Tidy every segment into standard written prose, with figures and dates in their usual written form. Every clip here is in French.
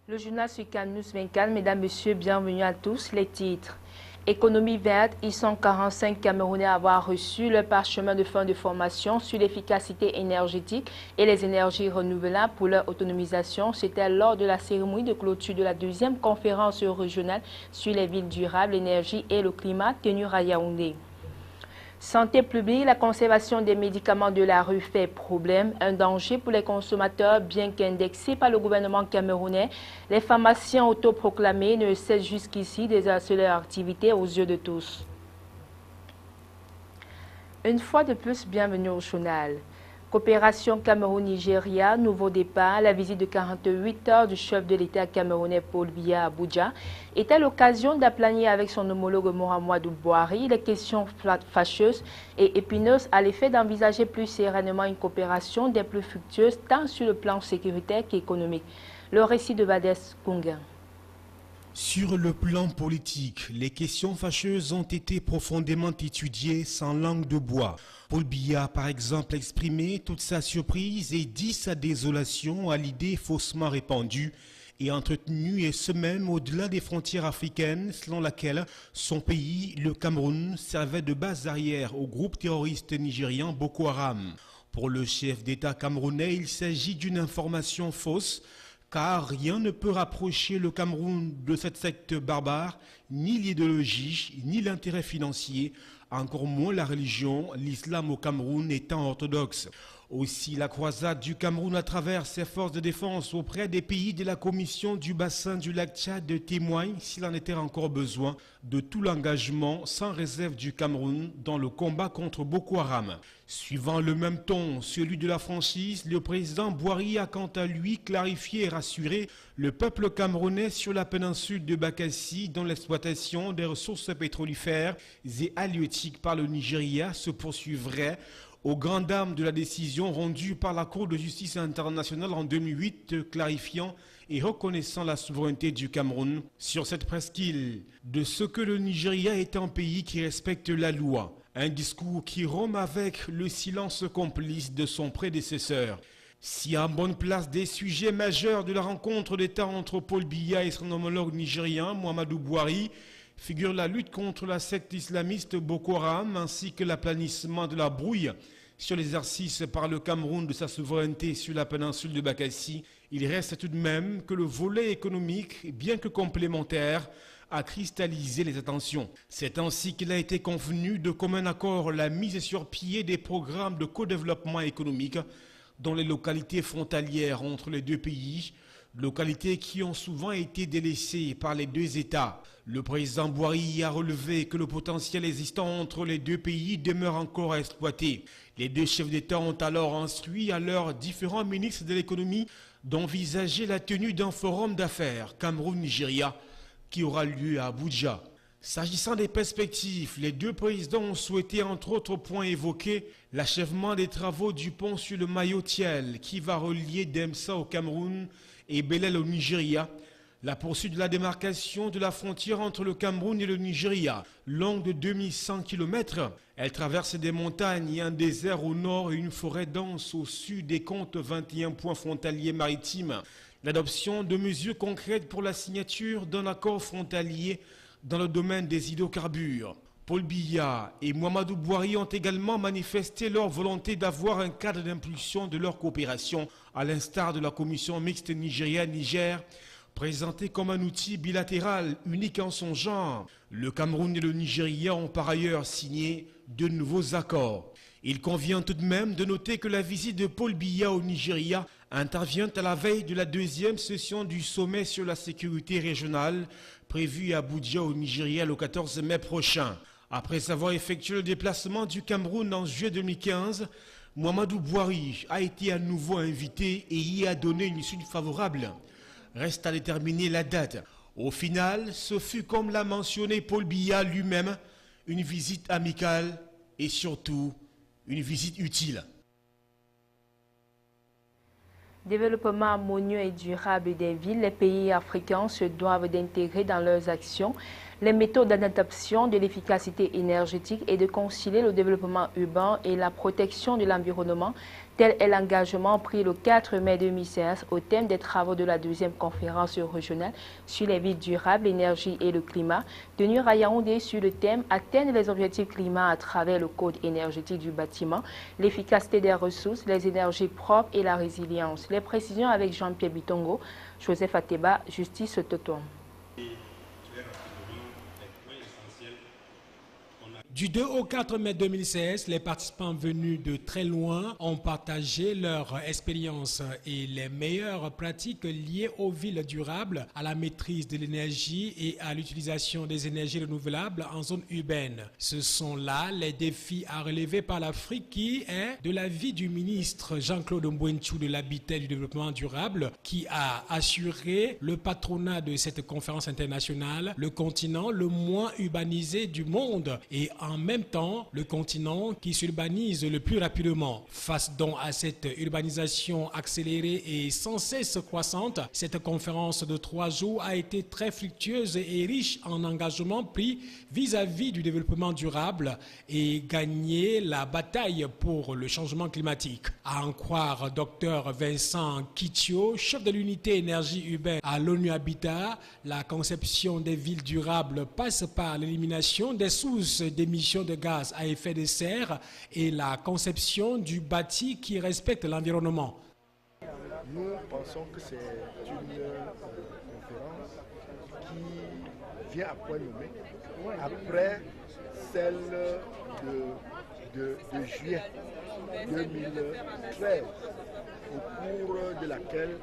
Le journal sur Canal 24, mesdames, messieurs, bienvenue à tous. Les titres. Économie verte, ils sont 45 Camerounais à avoir reçu le parchemin de fin de formation sur l'efficacité énergétique et les énergies renouvelables pour leur autonomisation. C'était lors de la cérémonie de clôture de la deuxième conférence régionale sur les villes durables, l'énergie et le climat tenue à Yaoundé. Santé publique, la conservation des médicaments de la rue fait problème, un danger pour les consommateurs bien qu'indexés par le gouvernement camerounais. Les pharmaciens autoproclamés ne cessent jusqu'ici d'exercer leur activité aux yeux de tous. Une fois de plus, bienvenue au journal. Coopération Cameroun-Nigeria, nouveau départ, la visite de 48 heures du chef de l'État camerounais Paul Biya à Abuja était l'occasion d'aplanir avec son homologue Mohamedou Bouhari les questions fâcheuses et épineuses à l'effet d'envisager plus sereinement une coopération des plus fructueuses tant sur le plan sécuritaire qu'économique. Le récit de Badès Kunga. Sur le plan politique, les questions fâcheuses ont été profondément étudiées sans langue de bois. Paul Biya a par exemple exprimé toute sa surprise et dit sa désolation à l'idée faussement répandue et entretenue, et ce même au-delà des frontières africaines, selon laquelle son pays, le Cameroun, servait de base arrière au groupe terroriste nigérian Boko Haram. Pour le chef d'État camerounais, il s'agit d'une information fausse, car rien ne peut rapprocher le Cameroun de cette secte barbare, ni l'idéologie, ni l'intérêt financier, encore moins la religion, l'islam au Cameroun étant orthodoxe. Aussi, la croisade du Cameroun à travers ses forces de défense auprès des pays de la commission du bassin du lac Tchad témoigne, s'il en était encore besoin, de tout l'engagement sans réserve du Cameroun dans le combat contre Boko Haram. Suivant le même ton, celui de la franchise, le président Bouhari a quant à lui clarifié et rassuré le peuple camerounais sur la péninsule de Bakassi, dont l'exploitation des ressources pétrolifères et halieutiques par le Nigeria se poursuivrait aux grandes dames de la décision rendue par la Cour de justice internationale en 2008, clarifiant et reconnaissant la souveraineté du Cameroun sur cette presqu'île, de ce que le Nigeria est un pays qui respecte la loi. Un discours qui rompt avec le silence complice de son prédécesseur. Si en bonne place des sujets majeurs de la rencontre d'État entre Paul Biya et son homologue nigérien, Mohamedou Bouhari, figure la lutte contre la secte islamiste Boko Haram ainsi que l'aplanissement de la brouille sur l'exercice par le Cameroun de sa souveraineté sur la péninsule de Bakassi. Il reste tout de même que le volet économique, bien que complémentaire, a cristallisé les attentions. C'est ainsi qu'il a été convenu de commun accord la mise sur pied des programmes de co-développement économique dans les localités frontalières entre les deux pays, localités qui ont souvent été délaissées par les deux États. Le président Bouhari a relevé que le potentiel existant entre les deux pays demeure encore à exploiter. Les deux chefs d'État ont alors instruit à leurs différents ministres de l'économie d'envisager la tenue d'un forum d'affaires Cameroun-Nigeria qui aura lieu à Abuja. S'agissant des perspectives, les deux présidents ont souhaité entre autres points évoquer l'achèvement des travaux du pont sur le Mayotiel qui va relier Demsa au Cameroun et Belel au Nigeria, la poursuite de la démarcation de la frontière entre le Cameroun et le Nigeria, longue de 2100 km. Elle traverse des montagnes et un désert au nord et une forêt dense au sud et compte 21 points frontaliers maritimes. L'adoption de mesures concrètes pour la signature d'un accord frontalier dans le domaine des hydrocarbures. Paul Biya et Mohamedou Bouhari ont également manifesté leur volonté d'avoir un cadre d'impulsion de leur coopération, à l'instar de la commission mixte Nigeria-Niger, présentée comme un outil bilatéral unique en son genre. Le Cameroun et le Nigeria ont par ailleurs signé de nouveaux accords. Il convient tout de même de noter que la visite de Paul Biya au Nigeria intervient à la veille de la deuxième session du sommet sur la sécurité régionale prévue à Abuja au Nigeria le 14 mai prochain. Après avoir effectué le déplacement du Cameroun en juillet 2015, Mohamedou Bouhari a été à nouveau invité et y a donné une suite favorable. Reste à déterminer la date. Au final, ce fut, comme l'a mentionné Paul Biya lui-même, une visite amicale et surtout une visite utile. Développement harmonieux et durable des villes, les pays africains se doivent d'intégrer dans leurs actions les méthodes d'adaptation de l'efficacité énergétique et de concilier le développement urbain et la protection de l'environnement. Tel est l'engagement pris le 4 mai 2016 au thème des travaux de la 2e conférence régionale sur les villes durables, l'énergie et le climat, tenue à Yaoundé sur le thème « Atteindre les objectifs climat à travers le code énergétique du bâtiment, l'efficacité des ressources, les énergies propres et la résilience ». Les précisions avec Jean-Pierre Bitongo, Joseph Ateba, Justice Toto. Du 2 au 4 mai 2016, les participants venus de très loin ont partagé leur expérience et les meilleures pratiques liées aux villes durables, à la maîtrise de l'énergie et à l'utilisation des énergies renouvelables en zone urbaine. Ce sont là les défis à relever par l'Afrique qui est, de l'avis du ministre Jean-Claude Mbouenchou de l'Habitat et du Développement durable, qui a assuré le patronat de cette conférence internationale, le continent le moins urbanisé du monde et en même temps le continent qui s'urbanise le plus rapidement. Face donc à cette urbanisation accélérée et sans cesse croissante, cette conférence de 3 jours a été très fructueuse et riche en engagements pris vis-à-vis du développement durable et gagner la bataille pour le changement climatique. À en croire Dr Vincent Kitio, chef de l'unité énergie urbaine à l'ONU Habitat, la conception des villes durables passe par l'élimination des sources d'émissions de gaz à effet de serre et la conception du bâti qui respecte l'environnement. Nous pensons que c'est une conférence qui vient à point nommé après celle de juillet 2013, au cours de laquelle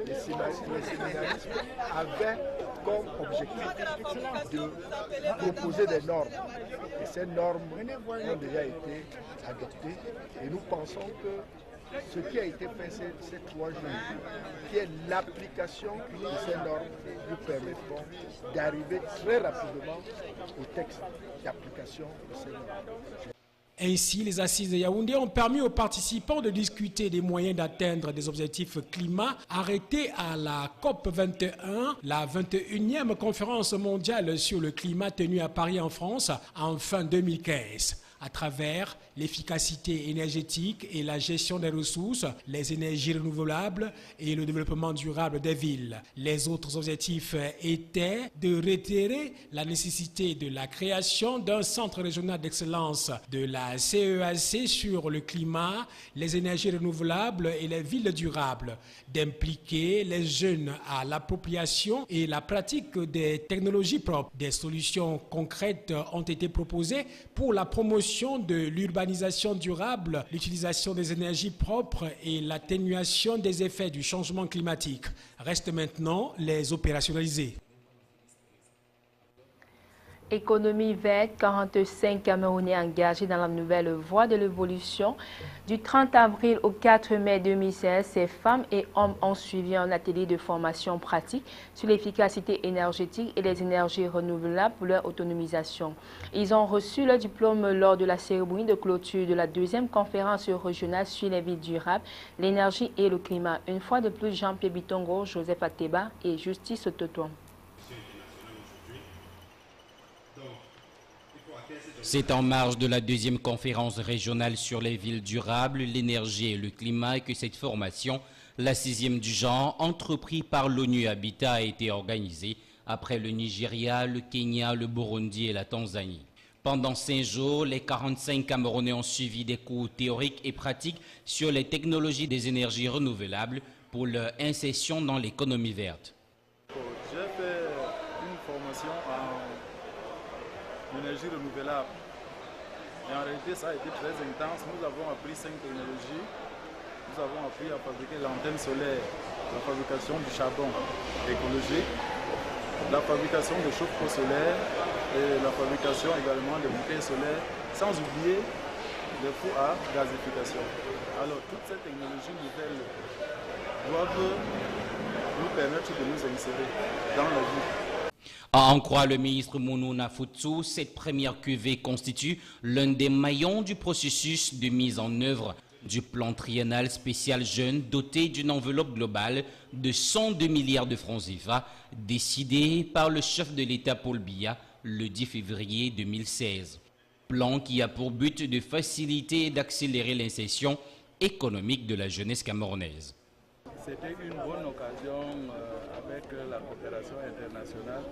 les séminaristes avaient comme objectif de proposer des normes. Et ces normes ont déjà été adoptées et nous pensons que ce qui a été fait ces 3 jours, qui est l'application de ces normes, nous permettront d'arriver très rapidement au texte d'application de ces normes. Ainsi, les assises de Yaoundé ont permis aux participants de discuter des moyens d'atteindre des objectifs climat arrêtés à la COP 21, la 21e conférence mondiale sur le climat tenue à Paris en France en fin 2015. À travers l'efficacité énergétique et la gestion des ressources, les énergies renouvelables et le développement durable des villes. Les autres objectifs étaient de réitérer la nécessité de la création d'un centre régional d'excellence de la CEAC sur le climat, les énergies renouvelables et les villes durables, d'impliquer les jeunes à l'appropriation et la pratique des technologies propres. Des solutions concrètes ont été proposées pour la promotion de l'urbanisation durable, l'utilisation des énergies propres et l'atténuation des effets du changement climatique. Reste maintenant les opérationnaliser. Économie verte, 45 Camerounais engagés dans la nouvelle voie de l'évolution. Du 30 avril au 4 mai 2016, ces femmes et hommes ont suivi un atelier de formation pratique sur l'efficacité énergétique et les énergies renouvelables pour leur autonomisation. Ils ont reçu leur diplôme lors de la cérémonie de clôture de la 2e conférence régionale sur les villes durables, l'énergie et le climat. Une fois de plus, Jean-Pierre Bitongo, Joseph Ateba et Justice Toto. C'est en marge de la 2e conférence régionale sur les villes durables, l'énergie et le climat que cette formation, la 6e du genre, entreprise par l'ONU Habitat, a été organisée après le Nigeria, le Kenya, le Burundi et la Tanzanie. Pendant 5 jours, les 45 Camerounais ont suivi des cours théoriques et pratiques sur les technologies des énergies renouvelables pour leur insertion dans l'économie verte. J'ai fait une formation en énergie renouvelable. Et en réalité, ça a été très intense. Nous avons appris 5 technologies. Nous avons appris à fabriquer l'antenne solaire, la fabrication du charbon écologique, la fabrication de chauffe-eau solaire et la fabrication également de bouteilles solaires, sans oublier les fours à gazification. Alors, toutes ces technologies nouvelles doivent nous permettre de nous insérer dans la vie. À en croire le ministre Mounou Nafoutsou, cette première cuvée constitue l'un des maillons du processus de mise en œuvre du plan triennal spécial jeune doté d'une enveloppe globale de 102 milliards de francs CFA décidé par le chef de l'État Paul Biya le 10 février 2016. Plan qui a pour but de faciliter et d'accélérer l'insertion économique de la jeunesse camerounaise. C'était une bonne occasion avec la coopération internationale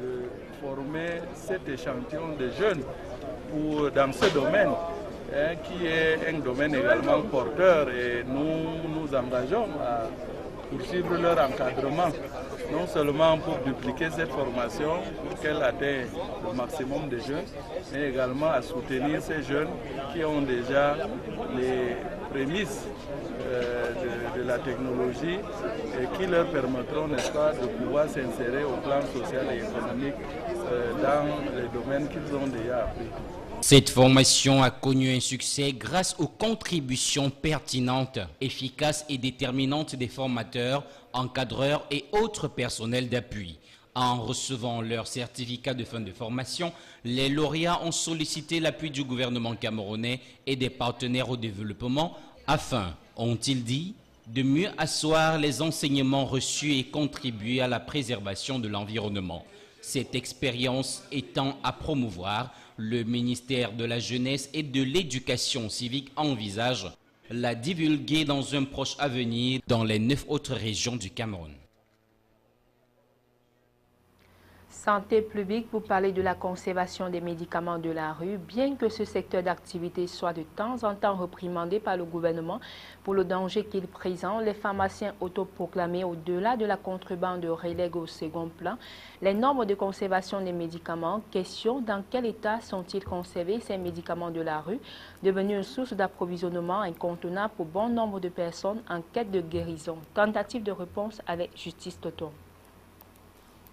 de former cet échantillon de jeunes dans ce domaine, qui est un domaine également porteur, et nous nous engageons à poursuivre leur encadrement, non seulement pour dupliquer cette formation, pour qu'elle atteigne le maximum de jeunes, mais également à soutenir ces jeunes qui ont déjà les prémices de la technologie et qui leur permettront, n'est-ce pas, de pouvoir s'insérer au plan social et économique dans les domaines qu'ils ont déjà appris. Cette formation a connu un succès grâce aux contributions pertinentes, efficaces et déterminantes des formateurs, encadreurs et autres personnels d'appui. En recevant leur certificat de fin de formation, les lauréats ont sollicité l'appui du gouvernement camerounais et des partenaires au développement afin, ont-ils dit, de mieux asseoir les enseignements reçus et contribuer à la préservation de l'environnement. Cette expérience étant à promouvoir, le ministère de la Jeunesse et de l'Éducation civique envisage la divulguer dans un proche avenir dans les 9 autres régions du Cameroun. Santé publique, pour parler de la conservation des médicaments de la rue, bien que ce secteur d'activité soit de temps en temps réprimandé par le gouvernement pour le danger qu'il présente, les pharmaciens autoproclamés au-delà de la contrebande relèguent au second plan les normes de conservation des médicaments. Question: dans quel état sont-ils conservés ces médicaments de la rue, devenus une source d'approvisionnement incontournable pour bon nombre de personnes en quête de guérison? Tentative de réponse avec Justice Toto.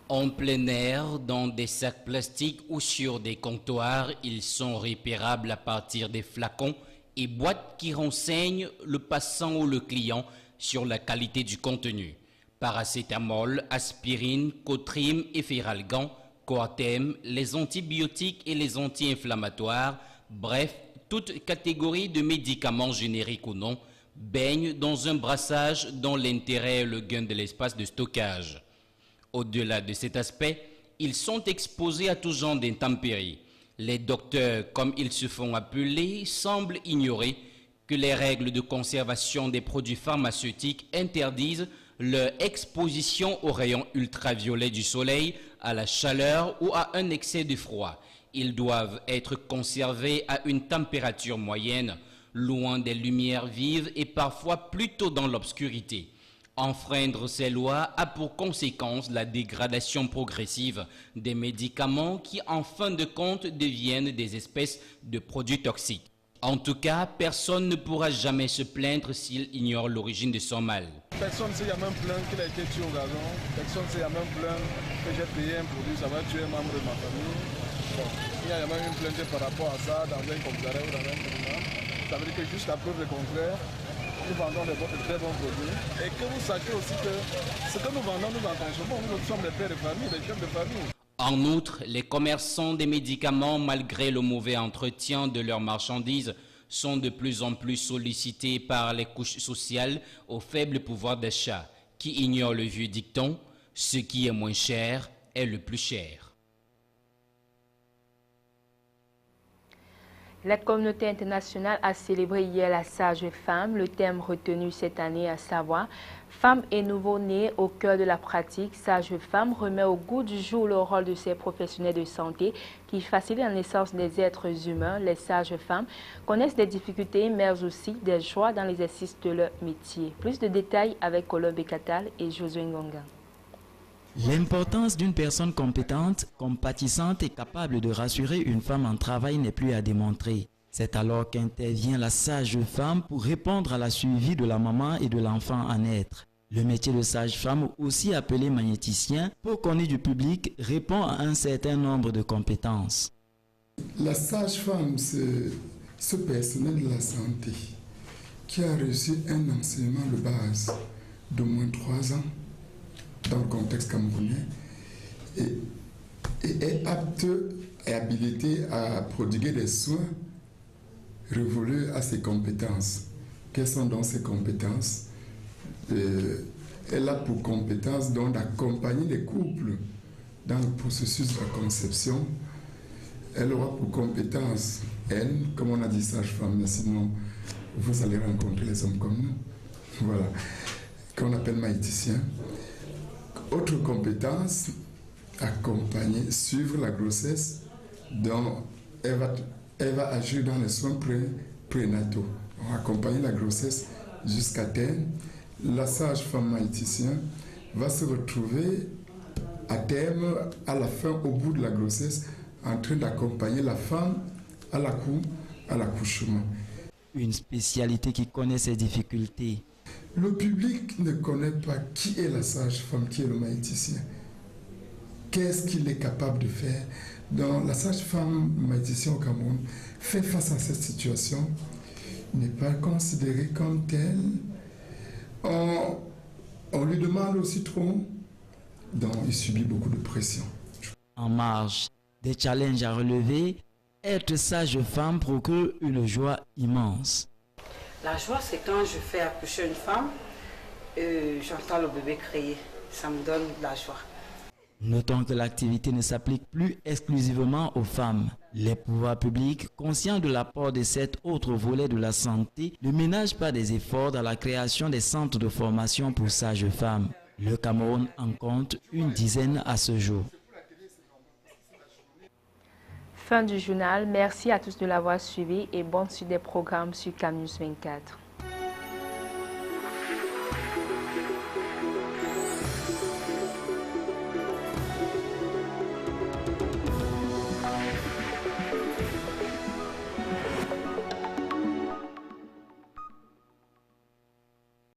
En plein air, dans des sacs plastiques ou sur des comptoirs, ils sont repérables à partir des flacons et boîtes qui renseignent le passant ou le client sur la qualité du contenu. Paracétamol, aspirine, Cotrim, Efferalgan, Coartem, les antibiotiques et les anti-inflammatoires, bref, toute catégorie de médicaments génériques ou non, baignent dans un brassage dont l'intérêt est le gain de l'espace de stockage. Au-delà de cet aspect, ils sont exposés à tout genre d'intempéries. Les docteurs, comme ils se font appeler, semblent ignorer que les règles de conservation des produits pharmaceutiques interdisent leur exposition aux rayons ultraviolets du soleil, à la chaleur ou à un excès de froid. Ils doivent être conservés à une température moyenne, loin des lumières vives et parfois plutôt dans l'obscurité. Enfreindre ces lois a pour conséquence la dégradation progressive des médicaments qui, en fin de compte, deviennent des espèces de produits toxiques. En tout cas, personne ne pourra jamais se plaindre s'il ignore l'origine de son mal. Personne ne s'est jamais plaint qu'il a été tué au gazon. Personne ne s'est jamais plaint que j'ai payé un produit, ça va tuer un membre de ma famille. Bon, il y a jamais une plainte par rapport à ça dans un commissariat ou dans un tribunal. Ça veut dire que jusqu'à preuve de contraire, nous vendons de très bons produits. Et que vous sachiez aussi que ce que nous vendons, nous en consommons. Nous sommes des pères de famille, des chefs de famille. En outre, les commerçants des médicaments, malgré le mauvais entretien de leurs marchandises, sont de plus en plus sollicités par les couches sociales au faible pouvoir d'achat, qui ignorent le vieux dicton « ce qui est moins cher est le plus cher ». La communauté internationale a célébré hier la sage-femme. Le thème retenu cette année, à savoir « Femmes et nouveau-nés au cœur de la pratique ». Sage-femme remet au goût du jour le rôle de ces professionnels de santé qui facilitent la naissance des êtres humains. Les sages-femmes connaissent des difficultés, mais aussi des joies dans l'exercice de leur métier. Plus de détails avec Colombe Katal et Josué Ngonga. L'importance d'une personne compétente, compatissante et capable de rassurer une femme en travail n'est plus à démontrer. C'est alors qu'intervient la sage-femme pour répondre à la suivi de la maman et de l'enfant à naître. Le métier de sage-femme, aussi appelé magnéticien, peu connu du public, répond à un certain nombre de compétences. La sage-femme, c'est ce personnel de la santé qui a reçu un enseignement de base d'au moins 3 ans dans le contexte camerounais et est apte et habilité à prodiguer des soins révolus à ses compétences. Quelles sont donc ses compétences? Elle a pour compétence donc d'accompagner les couples dans le processus de la conception, elle aura pour compétence, elle, comme on a dit sage-femme, mais sinon vous allez rencontrer les hommes comme nous, voilà, qu'on appelle maïticien. Autre compétence, accompagner, suivre la grossesse, dont elle va agir dans les soins prénataux. On va accompagner la grossesse jusqu'à terme. La sage-femme maïticien va se retrouver à terme, à la fin, au bout de la grossesse, en train d'accompagner la femme à l'accouchement. Une spécialité qui connaît ses difficultés. Le public ne connaît pas qui est la sage-femme, qui est le maïticien. Qu'est-ce qu'il est capable de faire? Donc, la sage-femme maïticien au Cameroun fait face à cette situation, n'est pas considérée comme telle. On lui demande aussi trop, donc il subit beaucoup de pression. En marge des challenges à relever, être sage-femme procure une joie immense. La joie, c'est quand je fais accoucher une femme, j'entends le bébé crier. Ça me donne de la joie. Notons que l'activité ne s'applique plus exclusivement aux femmes. Les pouvoirs publics, conscients de l'apport de cet autre volet de la santé, ne ménagent pas des efforts dans la création des centres de formation pour sages-femmes. Le Cameroun en compte une dizaine à ce jour. Fin du journal. Merci à tous de l'avoir suivi et bonne suite des programmes sur CamNews 24.